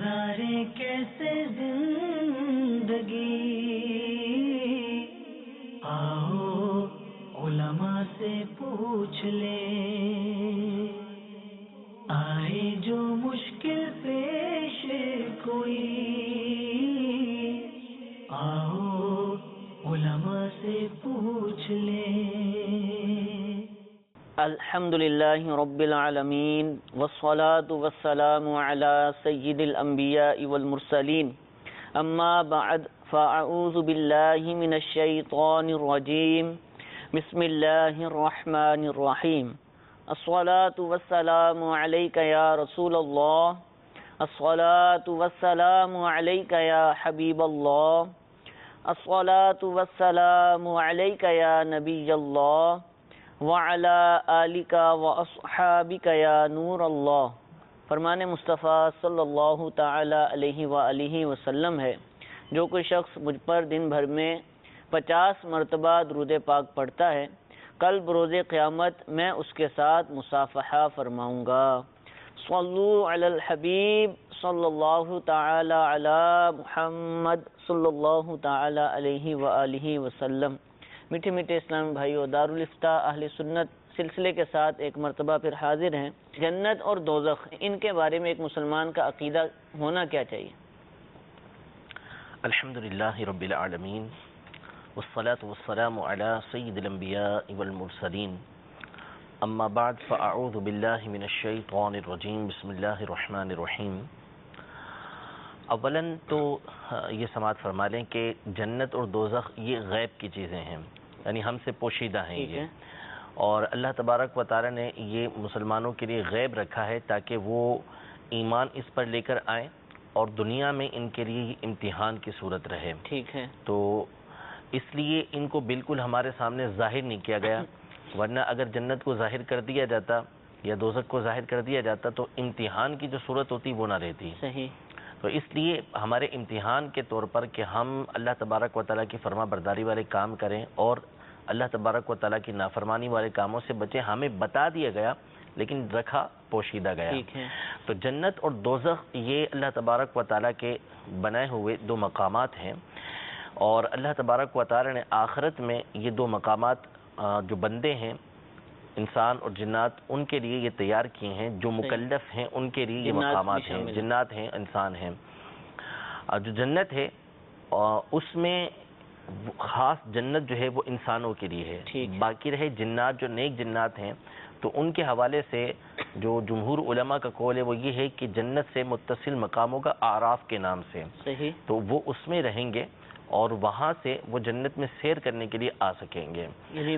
گزارے کیسے زندگی، آؤ علماء سے پوچھ لیں، آئے جو مشکل پیش کوئی، آؤ علماء سے پوچھ لیں۔ الحمدللہ رب العالمین والصلاة والسلام علی سید الانبیاء والمرسلین، اما بعد فاعوذ باللہ من الشیطان الرجیم، بسم اللہ الرحمن الرحیم۔ الصلاة والسلام علیک یا رسول اللہ، الصلاة والسلام علیک یا حبیب اللہ، الصلاة والسلام علیک یا نبی اللہ، وَعَلَىٰ آلِكَ وَأَصْحَابِكَ يَا نور اللہ۔ فرمان مصطفیٰ صلی اللہ تعالی علیہ وآلہ وسلم ہے، جو کوئی شخص مجھ پر دن بھر میں 50 مرتبہ درود پاک پڑھتا ہے، کل بروز قیامت میں اس کے ساتھ مصافحہ فرماؤں گا۔ صلو علی الحبیب صلی اللہ تعالی علی محمد صلی اللہ تعالی علیہ وآلہ وسلم۔ میٹھے میٹھے اسلام بھائیو، دارالافتاء اہل سنت سلسلے کے ساتھ ایک مرتبہ پھر حاضر ہیں۔ جنت اور دوزخ، ان کے بارے میں ایک مسلمان کا عقیدہ ہونا کیا چاہیے؟ الحمدللہ رب العالمین والصلاة والسلام علی سید الانبیاء والمرسلین، اما بعد فاعوذ باللہ من الشیطان الرجیم، بسم اللہ الرحمن الرحیم۔ اولاً تو یہ سماعت فرما لیں کہ جنت اور دوزخ یہ غیب کی چیزیں ہیں، یعنی ہم سے پوشیدہ ہیں یہ، اور اللہ تبارک و تعالی نے یہ مسلمانوں کے لیے غیب رکھا ہے تاکہ وہ ایمان اس پر لے کر آئیں اور دنیا میں ان کے لیے امتحان کی صورت رہے۔ ٹھیک ہے، تو اس لیے ان کو بالکل ہمارے سامنے ظاہر نہیں کیا گیا، ورنہ اگر جنت کو ظاہر کر دیا جاتا یا دوزخ کو ظاہر کر دیا جاتا تو امتحان کی جو صورت ہوتی وہ نہ رہتی۔ صحیح۔ تو اس لیے ہمارے امتحان کے طور پر کہ ہم اللہ تبارک و تعالیٰ کی فرما برداری والے کام کریں اور اللہ تبارک و تعالیٰ کی نافرمانی والے کاموں سے بچیں، ہمیں بتا دیا گیا لیکن رکھا پوشیدہ گیا۔ ٹھیک ہے۔ تو جنت اور دوزخ یہ اللہ تبارک و تعالیٰ کے بنائے ہوئے دو مقامات ہیں، اور اللہ تبارک و تعالیٰ نے آخرت میں یہ دو مقامات جو بندے ہیں انسان اور جنات ان کے لیے یہ تیار کیے ہیں، جو مکلف ہیں ان کے لیے یہ مقامات ہیں، جنات ہیں انسان ہیں۔ جو جنت ہے اس میں خاص جنت جو ہے وہ انسانوں کے لیے ہے، باقی رہے جنات جو نیک جنات ہیں تو ان کے حوالے سے جو جمہور علماء کا قول ہے وہ یہ ہے کہ جنت سے متصل مقاموں کا اعراف کے نام سے، صحیح، تو وہ اس میں رہیں گے اور وہاں سے وہ جنت میں سیر کرنے کے لیے آ سکیں گے، یعنی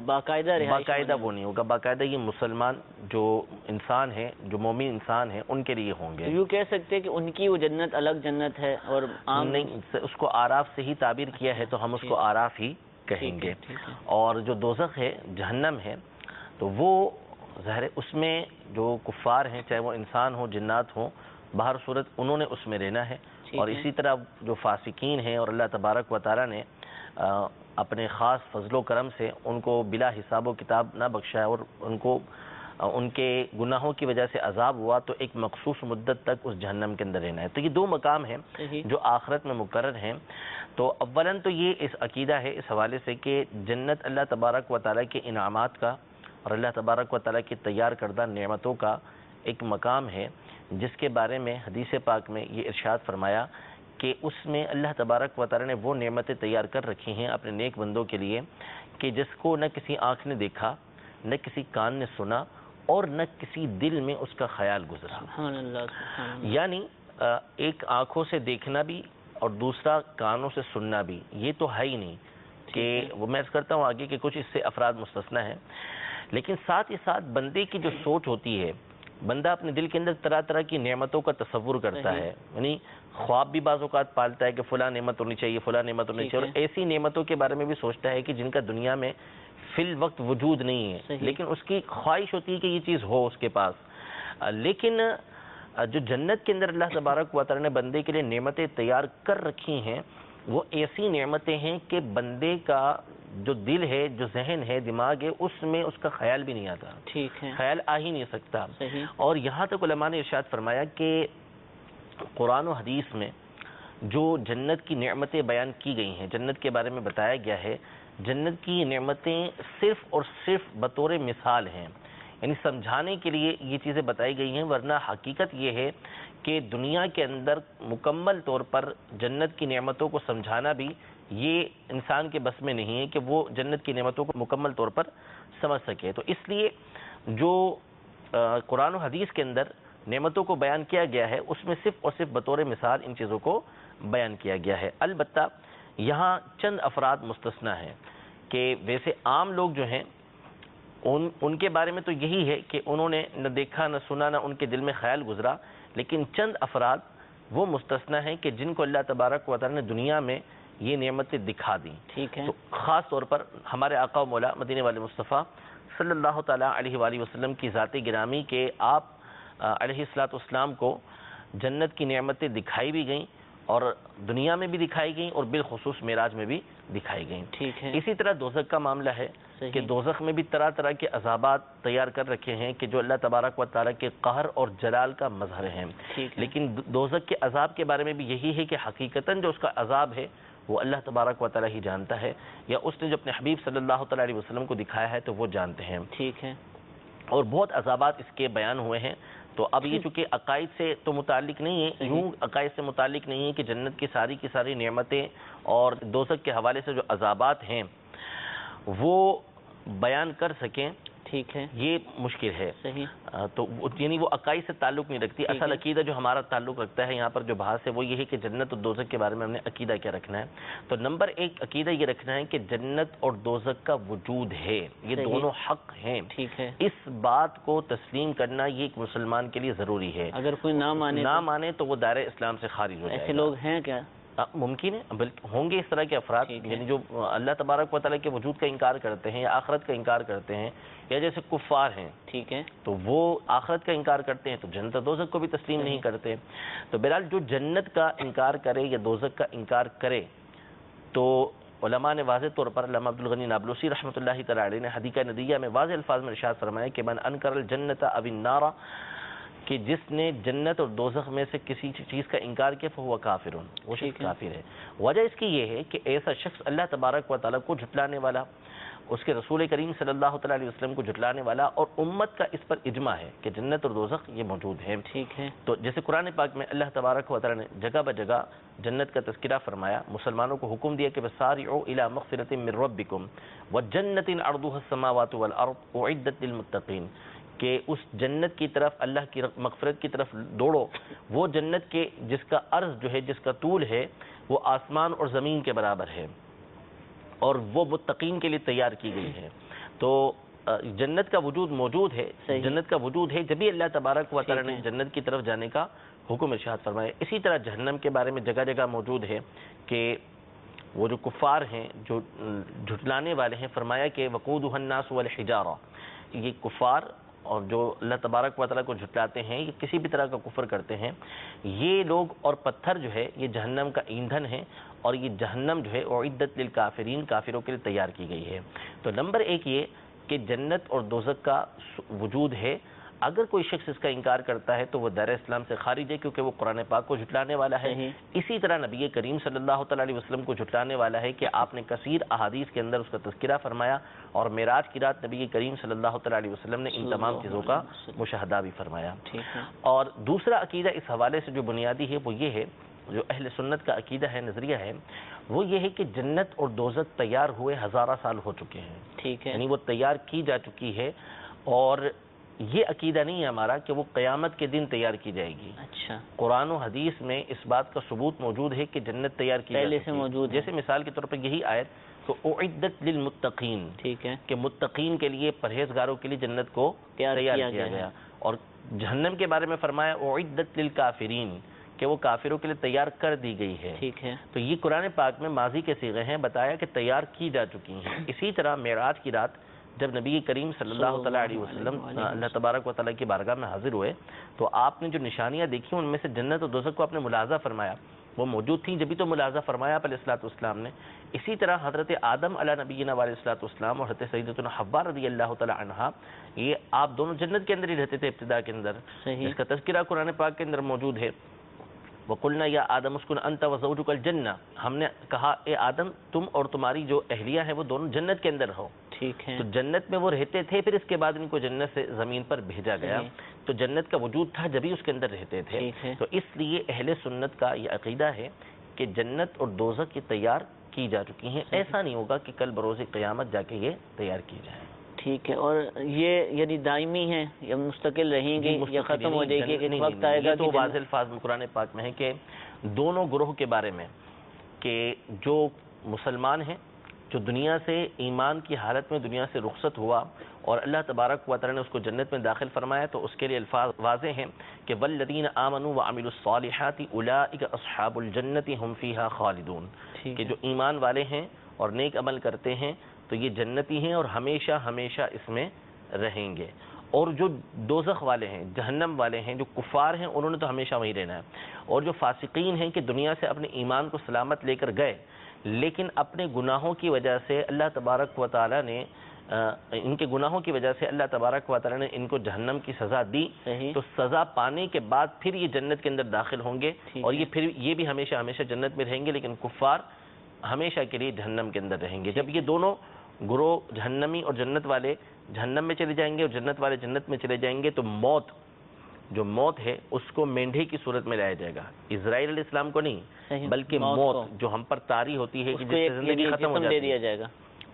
باقاعدہ وہ نہیں ہوگا، باقاعدہ یہ مسلمان جو انسان ہیں، جو مومن انسان ہیں ان کے لیے ہوں گے۔ یوں کہہ سکتے کہ ان کی وہ جنت الگ جنت ہے اور عام نہیں، اس کو آراف سے ہی تعبیر کیا ہے تو ہم اس کو آراف ہی کہیں گے۔ اور جو دوزخ ہے، جہنم ہے، تو وہ ظاہر اس میں جو کفار ہیں چاہے وہ انسان ہو جنات ہوں، بہر صورت انہوں نے اس میں رہنا ہے، اور اسی طرح جو فاسقین ہیں اور اللہ تبارک و تعالیٰ نے اپنے خاص فضل و کرم سے ان کو بلا حساب و کتاب نہ بخشا ہے اور ان کو ان کے گناہوں کی وجہ سے عذاب ہوا تو ایک مخصوص مدت تک اس جہنم کے اندر رہنا ہے۔ تو یہ دو مقام ہیں جو آخرت میں مقرر ہیں۔ تو اولاً تو یہ اس عقیدہ ہے اس حوالے سے کہ جنت اللہ تبارک و تعالیٰ کے انعامات کا اور اللہ تبارک و تعالیٰ کی تیار کردہ نعمتوں کا ایک مقام ہے، جس کے بارے میں حدیث پاک میں یہ ارشاد فرمایا کہ اس میں اللہ تبارک و تعالیٰ نے وہ نعمتیں تیار کر رکھی ہیں اپنے نیک بندوں کے لیے کہ جس کو نہ کسی آنکھ نے دیکھا، نہ کسی کان نے سنا اور نہ کسی دل میں اس کا خیال گزرا۔ سبحان اللہ۔ یعنی ایک آنکھوں سے دیکھنا بھی اور دوسرا کانوں سے سننا بھی، یہ تو ہے ہی نہیں کہ وہ میں عرض کرتا ہوں آگے کہ کچھ اس سے افراد مستثنی ہیں، لیکن ساتھ ہی ساتھ بندے کی جو سوچ ہوتی ہے، بندہ اپنے دل کے اندر طرح طرح کی نعمتوں کا تصور کرتا ہے، یعنی خواب بھی بعض اوقات پالتا ہے کہ فلاں نعمت ہونی چاہیے، فلاں نعمت ہونی چاہیے، اور ایسی نعمتوں کے بارے میں بھی سوچتا ہے کہ جن کا دنیا میں فی الوقت وجود نہیں ہے، لیکن اس کی خواہش ہوتی ہے کہ یہ چیز ہو اس کے پاس۔ لیکن جو جنت کے اندر اللہ تبارک و تعالی نے بندے کے لیے نعمتیں تیار کر رکھی ہیں، وہ ایسی نعمتیں ہیں کہ بندے کا جو دل ہے، جو ذہن ہے، دماغ ہے، اس میں اس کا خیال بھی نہیں آتا، خیال آ ہی نہیں سکتا۔ اور یہاں تک علماء نے ارشاد فرمایا کہ قرآن و حدیث میں جو جنت کی نعمتیں بیان کی گئی ہیں، جنت کے بارے میں بتایا گیا ہے، جنت کی نعمتیں صرف اور صرف بطور مثال ہیں، یعنی سمجھانے کے لیے یہ چیزیں بتائی گئی ہیں، ورنہ حقیقت یہ ہے کہ دنیا کے اندر مکمل طور پر جنت کی نعمتوں کو سمجھانا بھی یہ انسان کے بس میں نہیں ہے کہ وہ جنت کی نعمتوں کو مکمل طور پر سمجھ سکے۔ تو اس لیے جو قرآن و حدیث کے اندر نعمتوں کو بیان کیا گیا ہے اس میں صرف اور صرف بطور مثال ان چیزوں کو بیان کیا گیا ہے۔ البتہ یہاں چند افراد مستثنیٰ ہیں کہ ویسے عام لوگ جو ہیں ان کے بارے میں تو یہی ہے کہ انہوں نے نہ دیکھا نہ سنا نہ ان کے دل میں خیال گزرا، لیکن چند افراد وہ مستثنیٰ ہیں کہ جن کو اللہ تبارک و تعالی نے دنیا میں یہ نعمتیں دکھا دیں۔ ٹھیک ہے، تو خاص طور پر ہمارے آقا و مولا مدینے والے مصطفیٰ صلی اللہ تعالیٰ علیہ وآلہ وسلم کی ذات گرامی کے آپ علیہ الصلوۃ والسلام کو جنت کی نعمتیں دکھائی بھی گئیں اور دنیا میں بھی دکھائی گئیں اور بالخصوص معراج میں بھی دکھائی گئیں۔ ٹھیک ہے، اسی طرح دوزخ کا معاملہ ہے کہ دوزخ میں بھی طرح طرح کے عذابات تیار کر رکھے ہیں کہ جو اللہ تبارک و تعالیٰ کے قہر اور جلال کا مظہر ہیں، لیکن دوزخ کے عذاب کے بارے میں بھی یہی ہے کہ حقیقتاً جو اس کا عذاب ہے وہ اللہ تبارک و تعالیٰ ہی جانتا ہے، یا اس نے جو اپنے حبیب صلی اللہ تعالیٰ علیہ وسلم کو دکھایا ہے تو وہ جانتے ہیں۔ ٹھیک ہے، اور بہت عذابات اس کے بیان ہوئے ہیں۔ تو اب یہ چونکہ عقائد سے تو متعلق نہیں ہے، یوں عقائد سے متعلق نہیں ہے کہ جنت کی ساری نعمتیں اور دوزخ کے حوالے سے جو عذابات ہیں وہ بیان کر سکیں، ٹھیک ہے، یہ مشکل ہے۔ صحیح، تو یعنی وہ عقائد سے تعلق نہیں رکھتی۔ اصل عقیدہ جو ہمارا تعلق رکھتا ہے یہاں پر جو بحث ہے وہ یہ ہے کہ جنت اور دوزخ کے بارے میں ہم نے عقیدہ کیا رکھنا ہے۔ تو نمبر ایک عقیدہ یہ رکھنا ہے کہ جنت اور دوزخ کا وجود ہے، یہ دونوں حق ہیں۔ ٹھیک ہے، اس بات کو تسلیم کرنا یہ ایک مسلمان کے لیے ضروری ہے۔ اگر کوئی نہ مانے تو وہ دائرہ اسلام سے خارج ہو جائے گا۔ ایسے لوگ ہیں کیا؟ ممکن ہے، بلکہ ہوں گے اس طرح کے افراد، یعنی جو اللہ تبارک و تعالیٰ کے وجود کا انکار کرتے ہیں یا آخرت کا انکار کرتے ہیں، یا جیسے کفار ہیں، ٹھیک ہے، تو وہ آخرت کا انکار کرتے ہیں تو جنت و دوزخ کو بھی تسلیم نہیں کرتے۔ تو بہرحال جو جنت کا انکار کرے یا دوزخ کا انکار کرے تو علماء نے واضح طور پر، علامہ عبدالغنی نابلسی رحمۃ اللہ تعالی علیہ نے حدیقہ ندیہ میں واضح الفاظ میں ارشاد فرمایا کہ من انکر الجنت او النار، کہ جس نے جنت اور دوزخ میں سے کسی چیز کا انکار کیا فہو کافر، وہ شخص کافر ہے۔ وجہ اس کی یہ ہے کہ ایسا شخص اللہ تبارک و تعالیٰ کو جھٹلانے والا، اس کے رسول کریم صلی اللہ تعالیٰ علیہ وسلم کو جھٹلانے والا، اور امت کا اس پر اجماع ہے کہ جنت اور دوزخ یہ موجود ہے۔ ٹھیک ہے، تو جیسے قرآن پاک میں اللہ تبارک و تعالیٰ نے جگہ بجگہ جنت کا تذکرہ فرمایا، مسلمانوں کو حکم دیا کہ وَسَارِعُوا إِلَىٰ مَغْفِرَةٍ مِّن رَّبِّكُمْ وَجَنَّةٍ عَرْضُهَا السَّمَاوَاتُ وَالْأَرْضُ أُعِدَّتْ لِلْمُتَّقِينَ، کہ اس جنت کی طرف، اللہ کی مغفرت کی طرف دوڑو، وہ جنت کے جس کا عرض جو ہے، جس کا طول ہے وہ آسمان اور زمین کے برابر ہے، اور وہ متقین کے لیے تیار کی گئی ہے۔ تو جنت کا وجود موجود ہے، جنت کا وجود ہے جبھی اللہ تبارک و تعالی نے جنت کی طرف جانے کا حکم ارشاد فرمایا۔ اسی طرح جہنم کے بارے میں جگہ جگہ موجود ہے کہ وہ جو کفار ہیں، جو جھٹلانے والے ہیں، فرمایا کہ وقودها الناس والحجارہ، یہ کفار اور جو اللہ تبارک و تعالیٰ کو جھٹلاتے ہیں، یہ کسی بھی طرح کا کفر کرتے ہیں، یہ لوگ اور پتھر جو ہے یہ جہنم کا ایندھن ہے، اور یہ جہنم جو ہے اعدت للکافرین، کافروں کے لیے تیار کی گئی ہے۔ تو نمبر ایک یہ کہ جنت اور دوزخ کا وجود ہے۔ اگر کوئی شخص اس کا انکار کرتا ہے تو وہ دائرہ اسلام سے خارج ہے، کیونکہ وہ قرآن پاک کو جھٹلانے والا ہے۔ اسی طرح نبی کریم صلی اللہ تعالیٰ علیہ وسلم کو جھٹلانے والا ہے کہ آپ نے کثیر احادیث کے اندر اس کا تذکرہ فرمایا، اور معراج کی رات نبی کریم صلی اللہ تعالیٰ علیہ وسلم نے ان تمام چیزوں کا مشاہدہ بھی فرمایا۔ اور دوسرا عقیدہ اس حوالے سے جو بنیادی ہے وہ یہ ہے، جو اہل سنت کا عقیدہ ہے، نظریہ ہے، وہ یہ ہے کہ جنت اور دوزخ تیار ہوئے ہزارہ سال ہو چکے ہیں، ٹھیک ہے، یعنی وہ تیار کی جا چکی ہے، اور یہ عقیدہ نہیں ہے ہمارا کہ وہ قیامت کے دن تیار کی جائے گی۔ اچھا، قرآن و حدیث میں اس بات کا ثبوت موجود ہے کہ جنت تیار کی پہلے جا سے چکی ہے۔ موجود ہے۔ جیسے مثال کے طور پر یہی آیت تو اعدت للمتقین، ٹھیک ہے، کہ متقین کے لیے، پرہیزگاروں کے لیے جنت کو تیار کیا گیا، اور جہنم کے بارے میں فرمایا اعدت للکافرین، کہ وہ کافروں کے لیے تیار کر دی گئی ہے۔ ٹھیک ہے، تو یہ قرآن پاک میں ماضی کے صیغے ہیں، بتایا کہ تیار کی جا چکی ہیں۔ اسی طرح معراج کی رات جب نبی کریم صلی اللہ تعالیٰ علیہ وسلم اللہ تبارک و تعالیٰ کی بارگاہ میں حاضر ہوئے تو آپ نے جو نشانیاں دیکھی ان میں سے جنت اور دوزخ کو آپ نے ملاحظہ فرمایا، وہ موجود تھیں جبھی تو ملاحظہ فرمایا علیہ الصلوۃ والسلام نے۔ اسی طرح حضرت آدم علیہ نبینا علیہ الصلوۃ والسلام اور حضرت سیدتنا حوا رضی اللہ تعالیٰ عنہا، یہ آپ دونوں جنت کے اندر ہی رہتے تھے ابتدا کے اندر، جس کا تذکرہ قرآن پاک کے اندر موجود ہے۔ وَقُلْنَا يَا آدَمُ اسْكُنْ أَنْتَ وَزَوْجُكَ الْجَنَّةَ، ہم نے کہا اے آدم تم اور تمہاری جو اہلیہ ہے وہ دونوں جنت کے اندر رہو. ٹھیک ہے. تو جنت میں وہ رہتے تھے، پھر اس کے بعد ان کو جنت سے زمین پر بھیجا گیا. تو جنت کا وجود تھا جبھی اس کے اندر رہتے تھے. تو اس لیے اہل سنت کا یہ عقیدہ ہے کہ جنت اور دوزخ یہ تیار کی جا چکی ہیں. ایسا نہیں ہوگا کہ کل بروز قیامت جا کے یہ تیار کی جائے. ٹھیک ہے. اور یہ یعنی دائمی ہیں یا مستقل رہیں گی یا ختم ہو جائے گی کہ وقت آئے گا؟ یہ تو واضح الفاظ میں قرآن پاک میں ہے کہ دونوں گروہ کے بارے میں کہ جو مسلمان ہیں جو دنیا سے ایمان کی حالت میں دنیا سے رخصت ہوا اور اللہ تبارک و تعالی نے اس کو جنت میں داخل فرمایا، تو اس کے لیے الفاظ واضح ہیں کہ والذین آمنوا وعملوا الصالحات اولئک اصحاب الجنت هم فیہا خالدون، کہ جو ایمان والے ہیں اور نیک عمل کرتے ہیں تو یہ جنتی ہیں اور ہمیشہ ہمیشہ اس میں رہیں گے. اور جو دوزخ والے ہیں، جہنم والے ہیں، جو کفار ہیں، انہوں نے تو ہمیشہ وہیں رہنا ہے. اور جو فاسقین ہیں کہ دنیا سے اپنے ایمان کو سلامت لے کر گئے لیکن اپنے گناہوں کی وجہ سے اللہ تبارک و تعالی نے ان کے گناہوں کی وجہ سے اللہ تبارک و تعالی نے ان کو جہنم کی سزا دی، تو سزا پانے کے بعد پھر یہ جنت کے اندر داخل ہوں گے اور یہ بھی ہمیشہ ہمیشہ جنت میں رہیں گے، لیکن کفار ہمیشہ کے لیے جہنم کے اندر رہیں گے. جب یہ دونوں گروہ جہنمی اور جنت والے جہنم میں چلے جائیں گے اور جنت والے جنت میں چلے جائیں گے، تو جو موت ہے اس کو مینڈھے کی صورت میں لایا جائے گا. اسرائیل علیہ السلام کو نہیں بلکہ موت جو ہم پر طاری ہوتی ہے کہ جس سے زندگی ختم ہو جاتی ہے،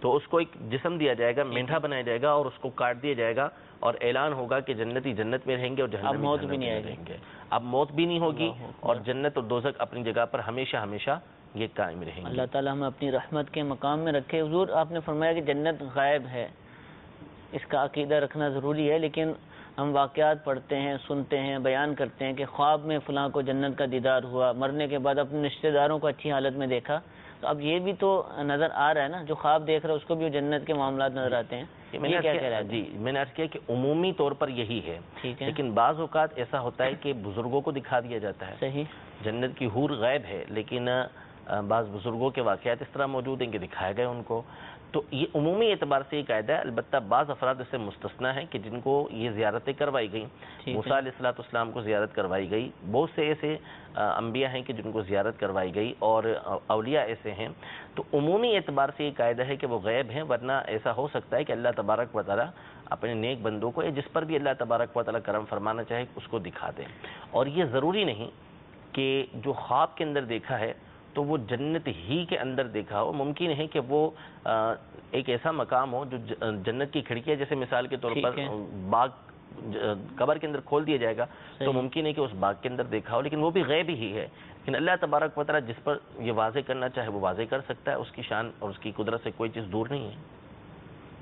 تو اس کو ایک جسم دیا جائے گا، مینڈھا بنایا جائے گا اور اس کو کاٹ دیا جائے گا اور اعلان ہوگا کہ جنتی جنت میں رہیں گے اور جہنمی جہنم میں رہیں گے. اب موت بھی نہیں ہوگی اور جنت اور دوزخ اپنی جگہ پر ہمیشہ ہمیشہ یہ قائم رہیں گے. اللہ تعالیٰ ہمیں اپنی رحمت کے مقام میں رکھے. حضور آپ نے فرمایا کہ جنت غائب ہے، اس کا عقیدہ رکھنا ضروری ہے، لیکن ہم واقعات پڑھتے ہیں، سنتے ہیں، بیان کرتے ہیں کہ خواب میں فلاں کو جنت کا دیدار ہوا، مرنے کے بعد اپنے رشتہ داروں کو اچھی حالت میں دیکھا. تو اب یہ بھی تو نظر آ رہا ہے نا، جو خواب دیکھ رہا ہے اس کو بھی جنت کے معاملات نظر آتے ہیں. یہ کیا کہہ رہا ہے؟ جی میں نے عرض کیا کہ عمومی طور پر یہی ہے، لیکن بعض اوقات ایسا ہوتا ہے کہ بزرگوں کو دکھا دیا جاتا ہے. صحیح. جنت کی حور غائب ہے لیکن بعض بزرگوں کے واقعات اس طرح موجود ہیں کہ دکھائے گئے ان کو. تو یہ عمومی اعتبار سے یہ قاعدہ ہے. البتہ بعض افراد اس سے مستثنا ہیں کہ جن کو یہ زیارتیں کروائی گئیں. موسیٰ علیہ السلام کو زیارت کروائی گئی، بہت سے ایسے انبیاء ہیں کہ جن کو زیارت کروائی گئی اور اولیاء ایسے ہیں. تو عمومی اعتبار سے یہ قاعدہ ہے کہ وہ غیب ہیں، ورنہ ایسا ہو سکتا ہے کہ اللہ تبارک و تعالی اپنے نیک بندوں کو یا جس پر بھی اللہ تبارک و تعالی کرم فرمانا چاہے اس کو دکھا دیں. اور یہ ضروری نہیں کہ جو خواب کے اندر دیکھا ہے تو وہ جنت ہی کے اندر دیکھا ہو. ممکن ہے کہ وہ ایک ایسا مقام ہو جو جنت کی کھڑکیاں جیسے مثال کے طور پر باغ قبر کے اندر کھول دیا جائے گا تو ممکن ہے کہ اس باغ کے اندر دیکھا ہو، لیکن وہ بھی غیب ہی ہے. لیکن اللہ تبارک و تعالی جس پر یہ واضح کرنا چاہے وہ واضح کر سکتا ہے. اس کی شان اور اس کی قدرت سے کوئی چیز دور نہیں ہے.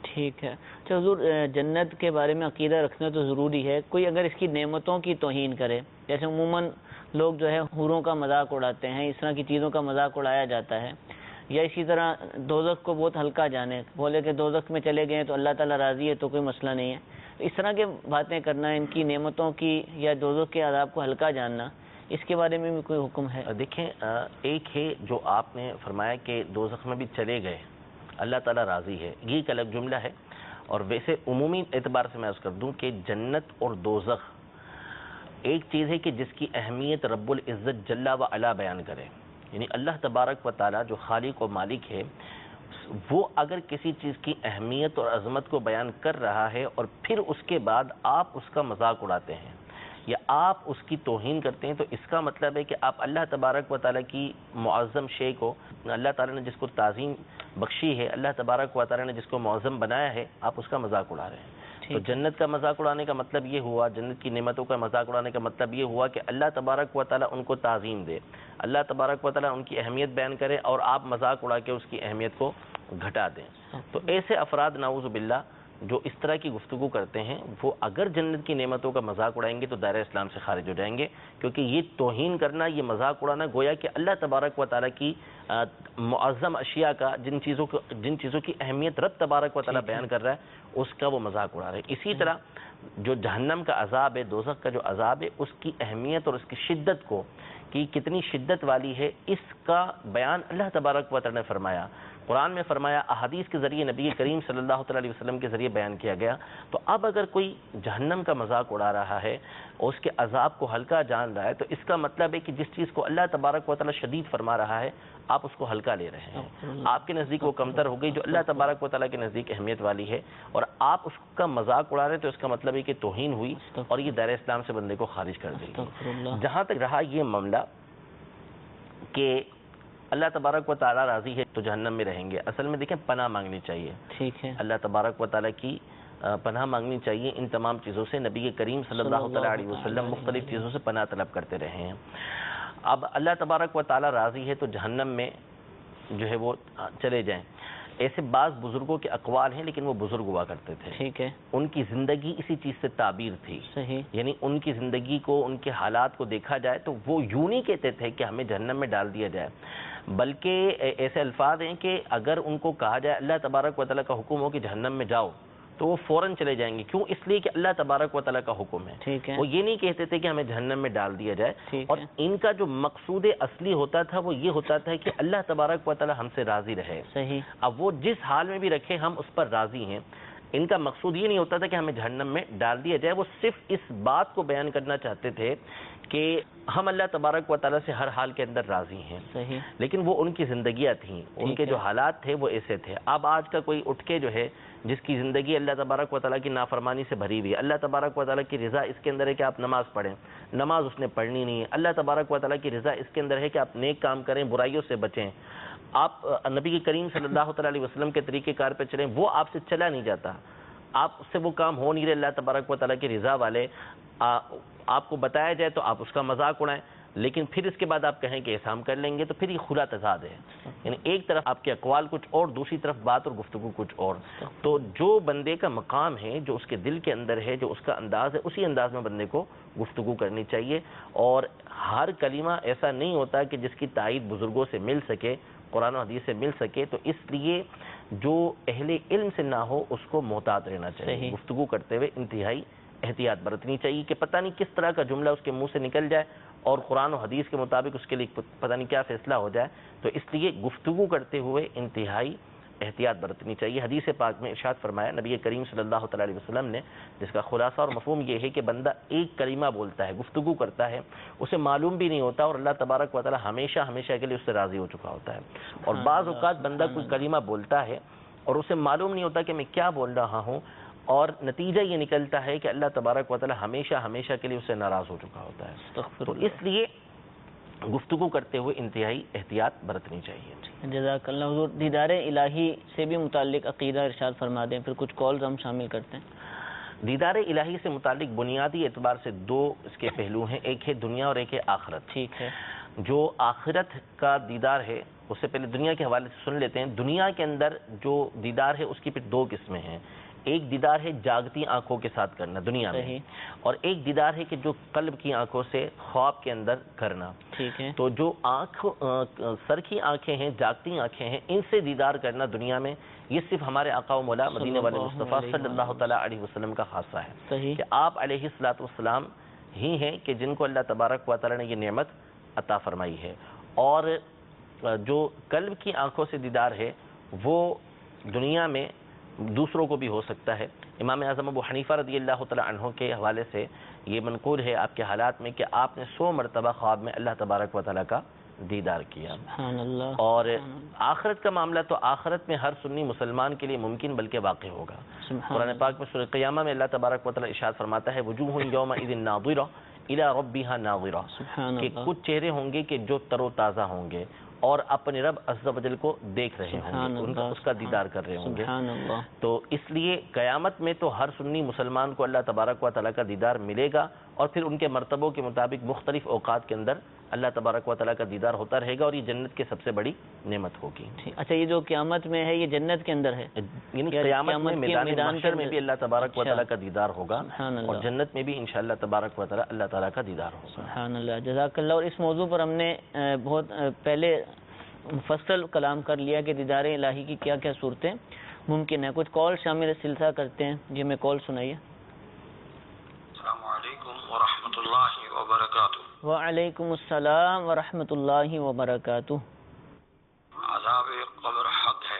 ٹھیک ہے. اچھا حضور، جنت کے بارے میں عقیدہ رکھنا تو ضروری ہے. کوئی اگر اس کی نعمتوں کی توہین کرے، جیسے عموماً لوگ جو ہے حوروں کا مذاق اڑاتے ہیں، اس طرح کی چیزوں کا مذاق اڑایا جاتا ہے، یا اسی طرح دوزخ کو بہت ہلکا جانے، بولے کہ دوزخ میں چلے گئے تو اللہ تعالیٰ راضی ہے تو کوئی مسئلہ نہیں ہے. اس طرح کے باتیں کرنا، ان کی نعمتوں کی یا دوزخ کے عذاب کو ہلکا جاننا، اس کے بارے میں بھی کوئی حکم ہے؟ دیکھیں، ایک ہے جو آپ نے فرمایا کہ دوزخ میں بھی چلے گئے اللہ تعالیٰ راضی ہے، یہ ایک الگ جملہ ہے. اور ویسے عمومی اعتبار سے میں عرض کر دوں کہ جنت اور دوزخ ایک چیز ہے کہ جس کی اہمیت رب العزت جل و علا بیان کرے. یعنی اللہ تبارک و تعالی جو خالق و مالک ہے وہ اگر کسی چیز کی اہمیت اور عظمت کو بیان کر رہا ہے اور پھر اس کے بعد آپ اس کا مذاق اڑاتے ہیں یا آپ اس کی توہین کرتے ہیں، تو اس کا مطلب ہے کہ آپ اللہ تبارک و تعالی کی معظم شے کو، اللہ تعالی نے جس کو تعظیم بخشی ہے، اللہ تبارک و تعالی نے جس کو معظم بنایا ہے، آپ اس کا مذاق اڑا رہے ہیں. تو جنت کا مذاق اڑانے کا مطلب یہ ہوا، جنت کی نعمتوں کا مذاق اڑانے کا مطلب یہ ہوا کہ اللہ تبارک و تعالی ان کو تعظیم دے، اللہ تبارک و تعالی ان کی اہمیت بیان کرے اور آپ مذاق اڑا کے اس کی اہمیت کو گھٹا دیں. تو ایسے افراد نعوذ باللہ جو اس طرح کی گفتگو کرتے ہیں وہ اگر جنت کی نعمتوں کا مذاق اڑائیں گے تو دائرہ اسلام سے خارج ہو جائیں گے، کیونکہ یہ توہین کرنا، یہ مذاق اڑانا گویا کہ اللہ تبارک و تعالی کی معظم اشیاء کا، جن چیزوں کی اہمیت رب تبارک و تعالی بیان کر رہا ہے اس کا وہ مذاق اڑا رہے ہیں. اسی طرح جو جہنم کا عذاب ہے، دوزخ کا جو عذاب ہے، اس کی اہمیت اور اس کی شدت کو کہ کتنی شدت والی ہے، اس کا بیان اللہ تبارک و تعالی نے فرمایا قرآن میں فرمایا، احادیث کے ذریعے نبی کریم صلی اللہ تعالی علیہ وسلم کے ذریعے بیان کیا گیا. تو اب اگر کوئی جہنم کا مذاق اڑا رہا ہے اور اس کے عذاب کو ہلکا جان رہا ہے تو اس کا مطلب ہے کہ جس چیز کو اللہ تبارک و تعالی شدید فرما رہا ہے آپ اس کو ہلکا لے رہے ہیں. آپ کے نزدیک وہ کمتر ہو گئی جو اللہ تبارک و تعالیٰ کے نزدیک اہمیت والی ہے، اور آپ اس کا مذاق اڑا رہے ہیں تو اس کا مطلب ہے کہ توہین ہوئی اور یہ دائرہ اسلام سے بندے کو خارج کر دے گی. جہاں تک رہا یہ معاملہ کہ اللہ تبارک و تعالیٰ راضی ہے تو جہنم میں رہیں گے، اصل میں دیکھیں پناہ مانگنی چاہیے. ٹھیک ہے، اللہ تبارک و تعالیٰ کی پناہ مانگنی چاہیے ان تمام چیزوں سے. نبی کریم صلی اللہ تعالیٰ علیہ وسلم مختلف چیزوں سے پناہ طلب کرتے رہے ہیں. اب اللہ تبارک و تعالیٰ راضی ہے تو جہنم میں جو ہے وہ چلے جائیں. ایسے بعض بزرگوں کے اقوال ہیں لیکن وہ بزرگ ہوا کرتے تھے. ٹھیک ہے، ان کی زندگی اسی چیز سے تعبیر تھی. صحیح، یعنی ان کی زندگی کو، ان کے حالات کو دیکھا جائے تو وہ یوں نہیں کہتے تھے کہ ہمیں جہنم میں ڈال دیا جائے، بلکہ ایسے الفاظ ہیں کہ اگر ان کو کہا جائے اللہ تبارک و تعالیٰ کا حکم ہو کہ جہنم میں جاؤ تو وہ فوراً چلے جائیں گے. کیوں؟ اس لیے کہ اللہ تبارک و تعالیٰ کا حکم ہے. ٹھیک ہے، وہ یہ نہیں کہتے تھے کہ ہمیں جہنم میں ڈال دیا جائے. اور ان کا جو مقصود اصلی ہوتا تھا وہ یہ ہوتا تھا کہ اللہ تبارک و تعالیٰ ہم سے راضی رہے. صحیح، اب وہ جس حال میں بھی رکھے ہم اس پر راضی ہیں. ان کا مقصود یہ نہیں ہوتا تھا کہ ہمیں جہنم میں ڈال دیا جائے. وہ صرف اس بات کو بیان کرنا چاہتے تھے کہ ہم اللہ تبارک و تعالیٰ سے ہر حال کے اندر راضی ہیں. صحیح، لیکن وہ ان کی زندگیاں تھیں، ان کے جو حالات تھے وہ ایسے تھے. اب آج کا کوئی اٹھ کے جو ہے جس کی زندگی اللہ تبارک و تعالیٰ کی نافرمانی سے بھری ہوئی ہے، اللہ تبارک و تعالیٰ کی رضا اس کے اندر ہے کہ آپ نماز پڑھیں، نماز اس نے پڑھنی نہیں ہے. اللہ تبارک و تعالیٰ کی رضا اس کے اندر ہے کہ آپ نیک کام کریں، برائیوں سے بچیں، آپ نبی کریم صلی اللہ تعالیٰ علیہ وسلم کے طریقہ کار پہ چلیں. وہ آپ سے چلا نہیں جاتا، آپ سے وہ کام ہو نہیں رہے اللہ تبارک و تعالیٰ کی رضا والے. آپ کو بتایا جائے تو آپ اس کا مذاق اڑائیں، لیکن پھر اس کے بعد آپ کہیں کہ ایسا ہم کر لیں گے تو پھر یہ کھلا تضاد ہے. یعنی ایک طرف آپ کے اقوال کچھ اور، دوسری طرف بات اور گفتگو کچھ اور. تو جو بندے کا مقام ہے، جو اس کے دل کے اندر ہے، جو اس کا انداز ہے، اسی انداز میں بندے کو گفتگو کرنی چاہیے. اور ہر کلمہ ایسا نہیں ہوتا کہ جس کی تائید بزرگوں سے مل سکے، قرآن و حدیث سے مل سکے. تو اس لیے جو اہل علم سے نہ ہو اس کو محتاط رہنا چاہیے. گفتگو کرتے ہوئے انتہائی احتیاط برتنی چاہیے کہ پتہ نہیں کس طرح کا جملہ اس کے منہ سے نکل جائے اور قرآن و حدیث کے مطابق اس کے لیے پتہ نہیں کیا فیصلہ ہو جائے. تو اس لیے گفتگو کرتے ہوئے انتہائی احتیاط برتنی چاہیے. حدیث پاک میں ارشاد فرمایا نبی کریم صلی اللہ تعالی علیہ وسلم نے، جس کا خلاصہ اور مفہوم یہ ہے کہ بندہ ایک کلمہ بولتا ہے، گفتگو کرتا ہے، اسے معلوم بھی نہیں ہوتا اور اللہ تبارک و تعالی ہمیشہ ہمیشہ کے لیے اس سے راضی ہو چکا ہوتا ہے. اور بعض اوقات بندہ کوئی کلمہ بولتا ہے اور اسے معلوم نہیں ہوتا کہ میں کیا بول رہا ہوں، اور نتیجہ یہ نکلتا ہے کہ اللہ تبارک و تعالی ہمیشہ ہمیشہ کے لیے اس سے ناراض ہو چکا ہوتا ہے. تو اس لیے گفتگو کرتے ہوئے انتہائی احتیاط برتنی چاہیے. جزاک اللہ. حضور دیدار الہی سے بھی متعلق عقیدہ ارشاد فرما دیں، پھر کچھ کالز ہم شامل کرتے ہیں. دیدار الہی سے متعلق بنیادی اعتبار سے دو اس کے پہلو ہیں، ایک ہے دنیا اور ایک ہے آخرت. ٹھیک ہے، جو آخرت کا دیدار ہے اس سے پہلے دنیا کے حوالے سے سن لیتے ہیں. دنیا کے اندر جو دیدار ہے اس کی پھر دو قسمیں ہیں. ایک دیدار ہے جاگتی آنکھوں کے ساتھ کرنا دنیا میں، اور ایک دیدار ہے کہ جو قلب کی آنکھوں سے خواب کے اندر کرنا. ٹھیک ہے، تو جو سر کی آنکھیں ہیں، جاگتی آنکھیں ہیں، ان سے دیدار کرنا دنیا میں یہ صرف ہمارے آقا و مولا مدینے والے مصطفیٰ صلی اللہ تعالیٰ علیہ وسلم کا خاصہ ہے کہ آپ علیہ الصلوۃ والسلام ہی ہیں کہ جن کو اللہ تبارک و تعالیٰ نے یہ نعمت عطا فرمائی ہے. اور جو قلب کی آنکھوں سے دیدار ہے وہ دنیا میں دوسروں کو بھی ہو سکتا ہے. امام اعظم ابو حنیفہ رضی اللہ تعالیٰ عنہ کے حوالے سے یہ منقول ہے آپ کے حالات میں کہ آپ نے 100 مرتبہ خواب میں اللہ تبارک و تعالیٰ کا دیدار کیا. سبحان اللہ. اور آخرت کا معاملہ تو آخرت میں ہر سنی مسلمان کے لیے ممکن بلکہ واقع ہوگا. قرآن پاک میں سورہ قیامہ میں اللہ تبارک و تعالیٰ ارشاد فرماتا ہے وجوہ یومئذ ناظرہ الی ربها ناظرہ، کہ کچھ چہرے ہوں گے کہ جو تر و تازہ ہوں گے اور اپنے رب عز و جل کو دیکھ رہے ہوں گے، اس کا دیدار کر رہے ہوں گے. تو اس لیے قیامت میں تو ہر سنی مسلمان کو اللہ تبارک و تعالیٰ کا دیدار ملے گا، اور پھر ان کے مرتبوں کے مطابق مختلف اوقات کے اندر اللہ تبارک و تعالیٰ کا دیدار ہوتا رہے گا، اور یہ جنت کی سب سے بڑی نعمت ہوگی. اچھا، یہ جو قیامت میں ہے یہ جنت کے اندر ہے، یعنی قیامت میں میدان محشر میں بھی اللہ تبارک و تعالیٰ کا دیدار ہوگا، اور جنت میں بھی انشاءاللہ تبارک و تعالیٰ اللہ تعالیٰ کا دیدار ہوگا. سبحان اللہ. جزاک اللہ. اور اس موضوع پر ہم نے بہت پہلے مفصل کلام کر لیا کہ دیدار الہی کی کیا کیا صورتیں ممکن ہیں. کچھ کال شامل سلسلہ کرتے ہیں. جی میں کال سنائیے. السلام علیکم ورحمۃ اللہ وبرکاتہ. وعلیکم السلام ورحمۃ اللہ وبرکاتہ. عذاب قبر حق ہے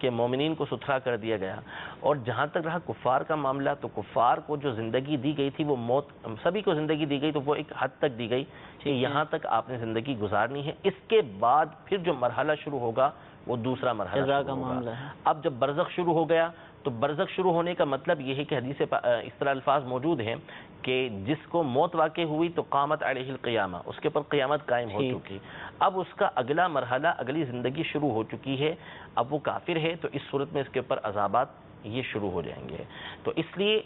کہ مومنین کو ستھرا کر دیا گیا. اور جہاں تک رہا کفار کا معاملہ تو کفار کو جو زندگی دی گئی تھی وہ موت, سبھی کو زندگی دی گئی تو وہ ایک حد تک دی گئی کہ یہاں تک آپ نے زندگی گزارنی ہے. اس کے بعد پھر جو مرحلہ شروع ہوگا وہ دوسرا مرحلہ شروع ہوگا. اب جب برزخ شروع ہو گیا تو برزخ شروع ہونے کا مطلب یہ ہے کہ حدیث اس طرح الفاظ موجود ہیں کہ جس کو موت واقع ہوئی تو قامت علیہ القیامہ, اس کے پر قیامت قائم ہو چکی. اب اس کا اگلا مرحلہ, اگلی زندگی شروع ہو چکی ہے. اب وہ کافر ہے تو اس صورت میں اس کے اوپر عذابات یہ شروع ہو جائیں گے. تو اس لیے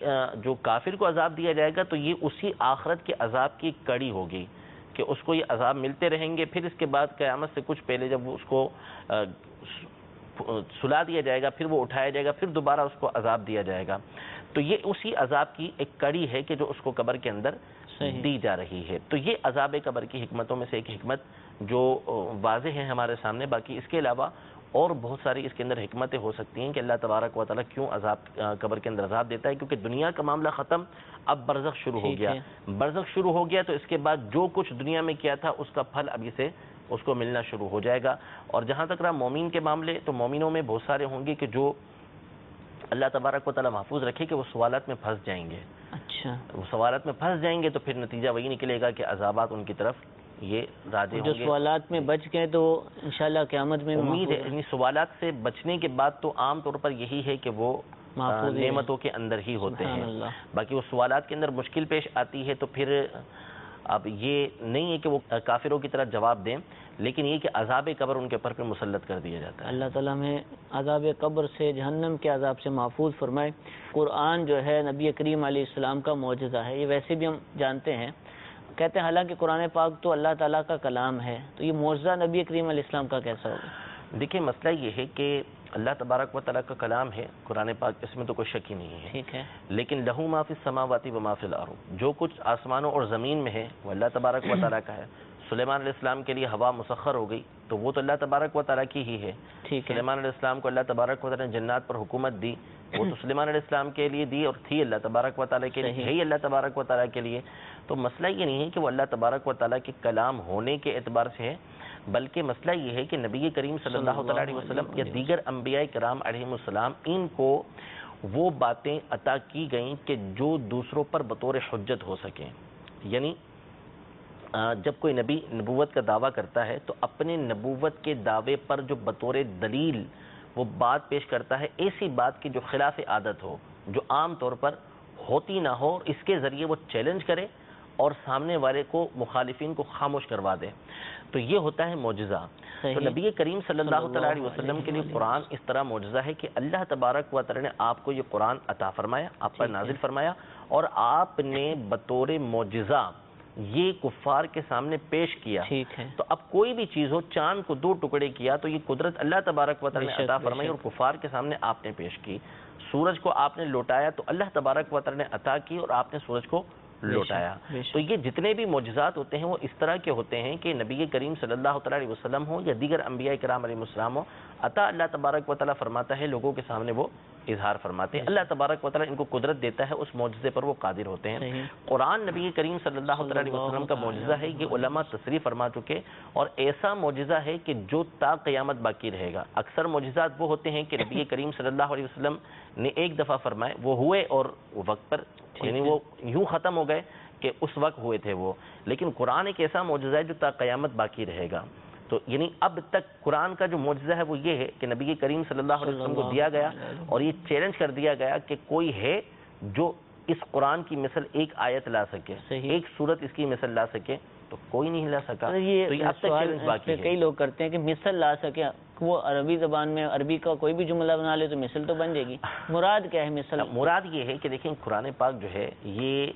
جو کافر کو عذاب دیا جائے گا تو یہ اسی آخرت کے عذاب کی کڑی ہوگی کہ اس کو یہ عذاب ملتے رہیں گے. پھر اس کے بعد قیامت سے کچھ پہلے جب وہ اس کو سلا دیا جائے گا, پھر وہ اٹھایا جائے گا, پھر دوبارہ اس کو عذاب دیا جائے گا. تو یہ اسی عذاب کی ایک کڑی ہے کہ جو اس کو قبر کے اندر دی جا رہی ہے. تو یہ عذاب قبر کی حکمتوں میں سے ایک حکمت جو واضح ہے ہمارے سامنے. باقی اس کے علاوہ اور بہت ساری اس کے اندر حکمتیں ہو سکتی ہیں کہ اللہ تبارک و تعالیٰ کیوں عذاب قبر کے اندر عذاب دیتا ہے, کیونکہ دنیا کا معاملہ ختم, اب برزخ شروع ہو گیا. برزخ شروع ہو گیا تو اس کے بعد جو کچھ دنیا میں کیا تھا اس کا پھل ابھی سے اس کو ملنا شروع ہو جائے گا. اور جہاں تک رہا مومین کے معاملے, تو مومنوں میں بہت سارے ہوں گے کہ جو اللہ تبارک و تعالیٰ محفوظ رکھے کہ وہ سوالات میں پھنس جائیں گے. اچھا, وہ سوالات میں پھنس جائیں گے تو پھر نتیجہ وہی نکلے گا کہ عذابات ان کی طرف یہ راجع ہوں گے. جو سوالات میں بچ گئے تو انشاءاللہ قیامت میں امید ہے. یعنی سوالات سے بچنے کے بعد تو عام طور پر یہی ہے کہ وہ نعمتوں کے اندر ہی ہوتے ہیں. باقی وہ سوالات کے اندر مشکل پیش آتی ہے تو پھر اب یہ نہیں ہے کہ وہ کافروں کی طرح جواب دیں, لیکن یہ کہ عذاب قبر ان کے پر مسلط کر دیا جاتا ہے. اللہ تعالیٰ ہمیں عذاب قبر سے, جہنم کے عذاب سے محفوظ فرمائے. قرآن جو ہے نبی کریم علیہ السلام کا معجزہ ہے, یہ ویسے بھی ہم جانتے ہیں. کہتے ہیں حالانکہ قرآن پاک تو اللہ تعالیٰ کا کلام ہے, تو یہ معجزہ نبی کریم علیہ السلام کا کیسا ہوگا؟ دیکھیں مسئلہ یہ ہے کہ اللہ تبارک و تعالیٰ کا کلام ہے قرآن پاک, اس میں تو کوئی شک ہی نہیں ہے. ٹھیک ہے, لیکن لہو ما فی السماوات و ما فی الارض, جو کچھ آسمانوں اور زمین میں ہے وہ اللہ تبارک و تعالیٰ کا ہے. سلیمان علیہ السلام کے لیے ہوا مسخر ہو گئی تو وہ تو اللہ تبارک و تعالیٰ کی ہی ہے. سلیمان علیہ السلام کو اللہ تبارک و تعالیٰ نے جنات پر حکومت دی, وہ تو سلیمان علیہ السلام کے لیے دی اور تھی اللہ تبارک و تعالیٰ کے لیے, ہے ہی اللہ تبارک و تعالیٰ کے لیے. تو مسئلہ یہ نہیں ہے کہ وہ اللہ تبارک و تعالیٰ کے کلام ہونے کے اعتبار سے ہے, بلکہ مسئلہ یہ ہے کہ نبی کریم صلی اللہ علیہ وسلم یا دیگر انبیاء کرام علیہ السلام ان کو وہ باتیں عطا کی گئیں کہ جو دوسروں پر بطور حجت ہو سکیں. یعنی جب کوئی نبی نبوت کا دعویٰ کرتا ہے تو اپنے نبوت کے دعوے پر جو بطور دلیل وہ بات پیش کرتا ہے, ایسی بات کی جو خلاف عادت ہو, جو عام طور پر ہوتی نہ ہو, اس کے ذریعے وہ چیلنج کرے اور سامنے والے کو, مخالفین کو خاموش کروا دے. تو یہ ہوتا ہے معجزہ. تو نبی کریم صلی اللہ علیہ وسلم کے لیے قرآن اس طرح معجزہ ہے کہ اللہ تبارک و تعالی نے آپ کو یہ قرآن عطا فرمایا, آپ پر نازل فرمایا, اور آپ نے بطور معجزہ یہ کفار کے سامنے پیش کیا. تو اب کوئی بھی چیز ہو, چاند کو 2 ٹکڑے کیا تو یہ قدرت اللہ تبارک و تعالی نے عطا فرمائی اور کفار کے سامنے آپ نے پیش کی. سورج کو آپ نے لوٹایا تو اللہ تبارک و تعالی نے عطا کی اور آپ نے سورج کو لوٹایا. تو یہ جتنے بھی معجزات ہوتے ہیں وہ اس طرح کے ہوتے ہیں کہ نبی کریم صلی اللہ علیہ وسلم ہو یا دیگر انبیاء کرام علیہ السلام ہو, عطا اللہ تبارک و تعالی فرماتا ہے, لوگوں کے سامنے وہ اظہار فرماتے ہیں. اللہ تبارک و تعالی ان کو قدرت دیتا ہے, اس معجزے پر وہ قادر ہوتے ہیں. قرآن نبی کریم صلی اللہ علیہ وسلم کا معجزہ ہے, یہ علماء تصریح فرما چکے, اور ایسا معجزہ ہے کہ جو تا قیامت باقی رہے گا. اکثر معجزات وہ ہوتے ہیں کہ نبی کریم صلی اللہ علیہ وسلم نے ایک دفعہ فرمائے, وہ ہوئے اور وہ وقت پر, یعنی وہ یوں ختم ہو گئے کہ اس وقت ہوئے تھے وہ. لیکن قرآن ایک ایسا معجزہ ہے جو تا قیامت باقی رہے گا. تو یعنی اب تک قرآن کا جو معجزہ ہے وہ یہ ہے کہ نبی کریم صلی اللہ علیہ وسلم کو دیا گیا اور یہ چیلنج کر دیا گیا کہ کوئی ہے جو اس قرآن کی مثل ایک آیت لا سکے, ایک سورت اس کی مثل لا سکے, تو کوئی نہیں لا سکا. تو یہ اب تک چیلنج باقی ہے. کئی لوگ کرتے ہیں کہ مثل لا سکے, وہ عربی زبان میں عربی کا کوئی بھی جملہ بنا لے تو مثل تو بن جائے گی. مراد کیا ہے مثل؟ مراد یہ ہے کہ دیکھیں قرآن پاک جو ہے یہ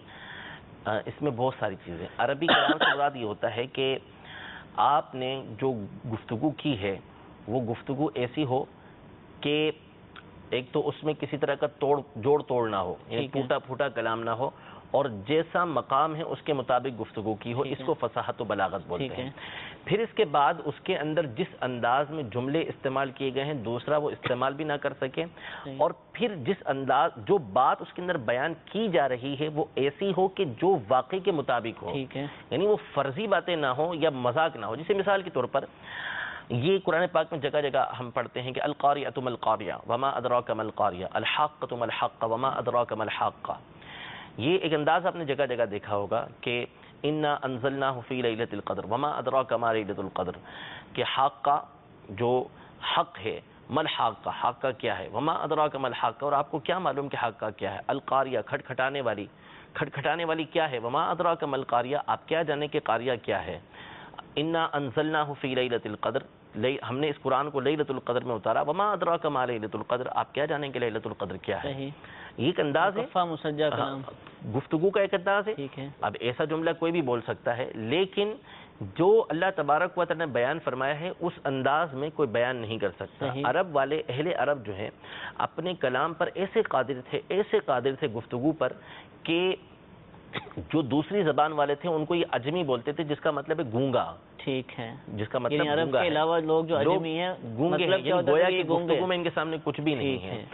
اس میں بہت ساری چیزیں, عربی کلام سے مراد یہ ہوتا ہے کہ آپ نے جو گفتگو کی ہے وہ گفتگو ایسی ہو کہ ایک تو اس میں کسی طرح کا جوڑ توڑ نہ ہو, یعنی ٹوٹا پھوٹا کلام نہ ہو, اور جیسا مقام ہے اس کے مطابق گفتگو کی ہو, اس کو فصاحت و بلاغت بولتے ہیں. پھر اس کے بعد اس کے اندر جس انداز میں جملے استعمال کیے گئے ہیں دوسرا وہ استعمال بھی نہ کر سکے, اور پھر جس انداز جو بات اس کے اندر بیان کی جا رہی ہے وہ ایسی ہو کہ جو واقعی کے مطابق ہو, یعنی وہ فرضی باتیں نہ ہو یا مذاق نہ ہو. جیسے مثال کے طور پر یہ قرآن پاک میں جگہ جگہ ہم پڑھتے ہیں کہ القاریۃ ما القاریہ وما ادراک ما القاریہ الحاقۃ ما الحاقہ وما ادراک ما الحاقہ. یہ ایک انداز آپ نے جگہ جگہ دیکھا ہوگا کہ انا انزلناہ فی لیلۃ القدر وما ادراک ما لیلۃ القدر، کہ حاقہ جو حق ہے، ما الحاقہ حاقہ کیا ہے، وما ادراک ما الحاقہ اور آپ کو کیا معلوم کہ حاقہ کیا ہے، القاریہ کھٹکھٹانے والی، کھٹکھٹانے والی کیا ہے، وما ادراک ما القاریہ آپ کیا جانے کہ قاریہ کیا ہے. انا انزلناہ فی لیلۃ القدر، ہم نے اس قرآن کو لیلۃ القدر میں اتارا، وما ادراک ما لیلۃ القدر آپ کیا جانیں کہ لیلۃ القدر کیا ہے. یہ ایک انداز ہے، مسجع کلام، گفتگو کا ایک انداز ہے. ٹھیک ہے. اب ایسا جملہ کوئی بھی بول سکتا ہے، لیکن جو اللہ تبارک و تعالی نے بیان فرمایا ہے اس انداز میں کوئی بیان نہیں کر سکتا. عرب والے، اہل عرب جو ہیں اپنے کلام پر ایسے قادر تھے گفتگو پر کہ جو دوسری زبان والے تھے ان کو یہ اجمی بولتے تھے، جس کا مطلب ہے گونگا. ٹھیک ہے. جس کا مطلب عرب کے علاوہ لوگ جو اجمی ہیں گونگے ہیں، یعنی گویا کہ گفتگو میں ان کے سامنے کچھ بھی نہیں ہے.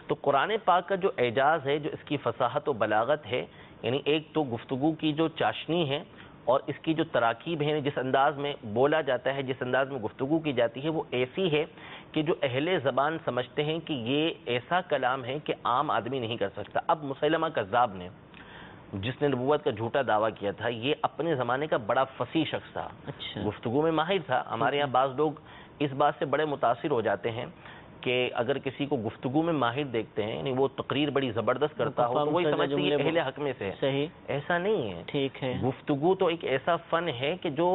تو قرآن پاک کا جو اعجاز ہے، جو اس کی فصاحت و بلاغت ہے، یعنی ایک تو گفتگو کی جو چاشنی ہے اور اس کی جو تراکیب ہے، جس انداز میں بولا جاتا ہے، جس انداز میں گفتگو کی جاتی ہے، وہ ایسی ہے کہ جو اہل زبان سمجھتے ہیں کہ یہ ایسا کلام ہے کہ عام آدمی نہیں کر سکتا. اب مسیلمہ کذاب نے، جس نے نبوت کا جھوٹا دعویٰ کیا تھا، یہ اپنے زمانے کا بڑا فصیح شخص تھا، گفتگو میں ماہر تھا. ہمارے یہاں بعض لوگ اس بات سے بڑے متاثر ہو جاتے ہیں کہ اگر کسی کو گفتگو میں ماہر دیکھتے ہیں، یعنی وہ تقریر بڑی زبردست کرتا ہو تو وہی سمجھتے ہیں کہ اہل حق میں سے ہے. صحیح. ایسا نہیں ہے. ٹھیک ہے. گفتگو تو ایک ایسا فن ہے کہ جو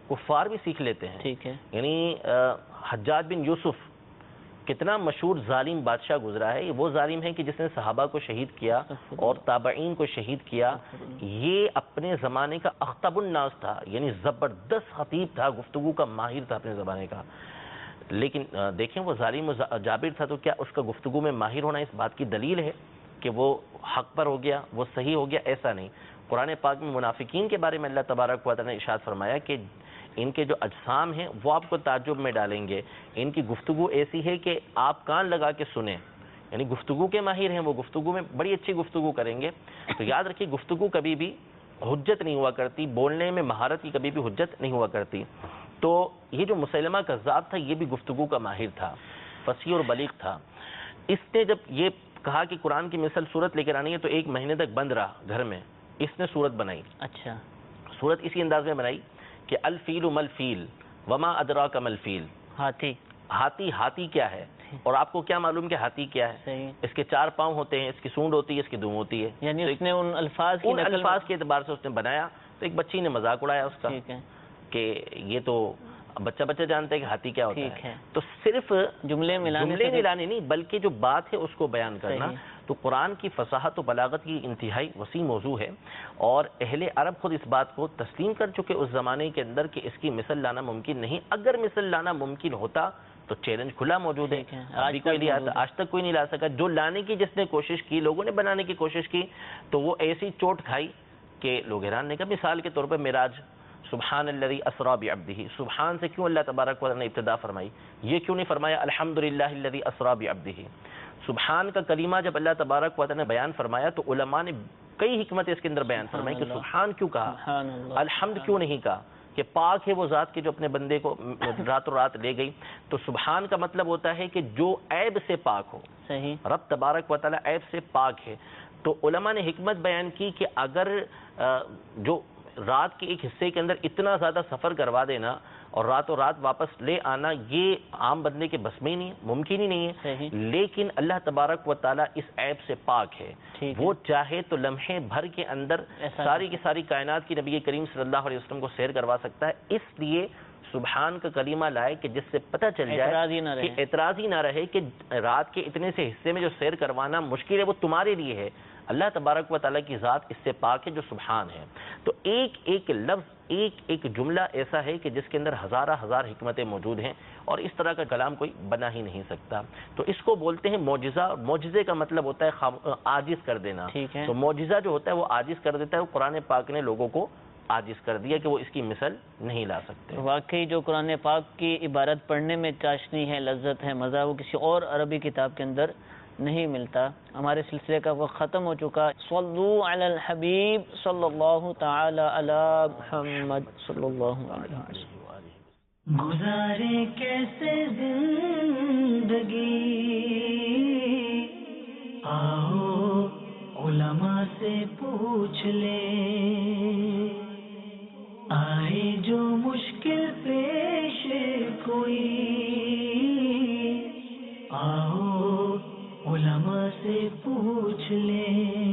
کفار بھی سیکھ لیتے ہیں. ٹھیک ہے. یعنی حجاج بن یوسف کتنا مشہور ظالم بادشاہ گزرا ہے. یہ وہ ظالم ہے کہ جس نے صحابہ کو شہید کیا اور تابعین کو شہید کیا. یہ اپنے زمانے کا اخطب الناس تھا، یعنی زبردست خطیب تھا، گفتگو کا ماہر تھا اپنے زمانے کا. لیکن دیکھیں وہ ظالم جابر تھا، تو کیا اس کا گفتگو میں ماہر ہونا اس بات کی دلیل ہے کہ وہ حق پر ہو گیا، وہ صحیح ہو گیا؟ ایسا نہیں. قرآن پاک میں منافقین کے بارے میں اللہ تبارک و تعالی نے ارشاد فرمایا کہ ان کے جو اجسام ہیں وہ آپ کو تعجب میں ڈالیں گے، ان کی گفتگو ایسی ہے کہ آپ کان لگا کے سنیں. یعنی گفتگو کے ماہر ہیں، وہ گفتگو میں بڑی اچھی گفتگو کریں گے. تو یاد رکھیے گفتگو کبھی بھی حجت نہیں ہوا کرتی، بولنے میں مہارت کی کبھی بھی حجت نہیں ہوا کرتی. تو یہ جو مسیلمہ کذاب تھا یہ بھی گفتگو کا ماہر تھا، فصیح اور بلیغ تھا. اس نے جب یہ کہا کہ قرآن کی مثل صورت لے کر آنی ہے تو 1 مہینے تک بند رہا گھر میں. اس نے صورت بنائی. اچھا. صورت اسی انداز میں بنائی کہ الفیل مل فیل وما ادراک مل فیل. ہاتھی کیا ہے اور آپ کو کیا معلوم کہ ہاتھی کیا ہے؟ اس کے 4 پاؤں ہوتے ہیں، اس کی سونڈ ہوتی ہے، اس کی دم ہوتی ہے. یعنی اس نے ان الفاظ کے اعتبار سے اس نے بنایا. تو ایک بچی نے مذاق اڑایا اس کا کہ یہ تو بچہ جانتا ہے کہ ہاتھی کیا ہوتا ہے. تو صرف جملے ملانے نہیں بلکہ جو بات ہے اس کو بیان کرنا. تو قرآن کی فصاحت و بلاغت کی انتہائی وسیع موضوع ہے، اور اہل عرب خود اس بات کو تسلیم کر چکے اس زمانے کے اندر کہ اس کی مثل لانا ممکن نہیں. اگر مثل لانا ممکن ہوتا تو چیلنج کھلا موجود ہے. آج تک کوئی نہیں لا سکا. جو لانے کی جس نے کوشش کی، لوگوں نے بنانے کی کوشش کی، تو وہ ایسی چوٹ کھائی کہ لوگ حیران نے کہا. مثال کے طور پر معراج، سبحان الذی اسری بعبدہ، سبحان سے کیوں اللہ تبارک و تعالی نے ابتدا فرمائی؟ یہ کیوں نہیں فرمایا الحمدللہ الذی اسری بعبدہ؟ سبحان کا کلمہ جب اللہ تبارک و تعالی نے بیان فرمایا تو علماء نے کئی حکمتیں اس کے اندر بیان فرمائی کہ سبحان کیوں کہا، الحمد کیوں نہیں کہا، کہ پاک ہے وہ ذات کے جو اپنے بندے کو راتوں رات لے گئی. تو سبحان کا مطلب ہوتا ہے کہ جو عیب سے پاک ہو. رب تبارک و تعالی عیب سے پاک ہے. تو علماء نے حکمت بیان کی کہ اگر جو رات کے ایک حصے کے اندر اتنا زیادہ سفر کروا دینا اور راتوں رات واپس لے آنا، یہ عام بندے کے بس میں ہی نہیں ہے، ممکن ہی نہیں ہے. لیکن اللہ تبارک و تعالیٰ اس عیب سے پاک ہے. وہ چاہے تو لمحے بھر کے اندر ساری کی ساری کائنات کی نبی کریم صلی اللہ علیہ وسلم کو سیر کروا سکتا ہے. اس لیے سبحان کا کلمہ لائے کہ جس سے پتہ چل جائے کہ اعتراض ہی نہ رہے کہ رات کے اتنے سے حصے میں جو سیر کروانا مشکل ہے وہ تمہارے لیے ہے. اللہ تبارک و تعالیٰ کی ذات اس سے پاک ہے جو سبحان ہے. تو ایک ایک لفظ، ایک ایک جملہ ایسا ہے کہ جس کے اندر ہزارہ ہزار حکمتیں موجود ہیں، اور اس طرح کا کلام کوئی بنا ہی نہیں سکتا. تو اس کو بولتے ہیں معجزہ. معجزے کا مطلب ہوتا ہے عاجز کر دینا. تو معجزہ جو ہوتا ہے وہ عاجز کر دیتا ہے. وہ قرآن پاک نے لوگوں کو عاجز کر دیا کہ وہ اس کی مثل نہیں لا سکتے. واقعی جو قرآن پاک کی عبارت پڑھنے میں چاشنی ہے، لذت ہے، مزہ، وہ کسی اور عربی کتاب کے اندر نہیں ملتا. ہمارے سلسلے کا وقت ختم ہو چکا. صلو علی الحبیب صلی اللہ تعالی علی محمد صلی اللہ علیہ وسلم. گزارے کیسے زندگی، آؤ علماء سے پوچھ لیں، آئے جو مشکل پیش کوئی، آؤ علماء سے پوچھ لیں۔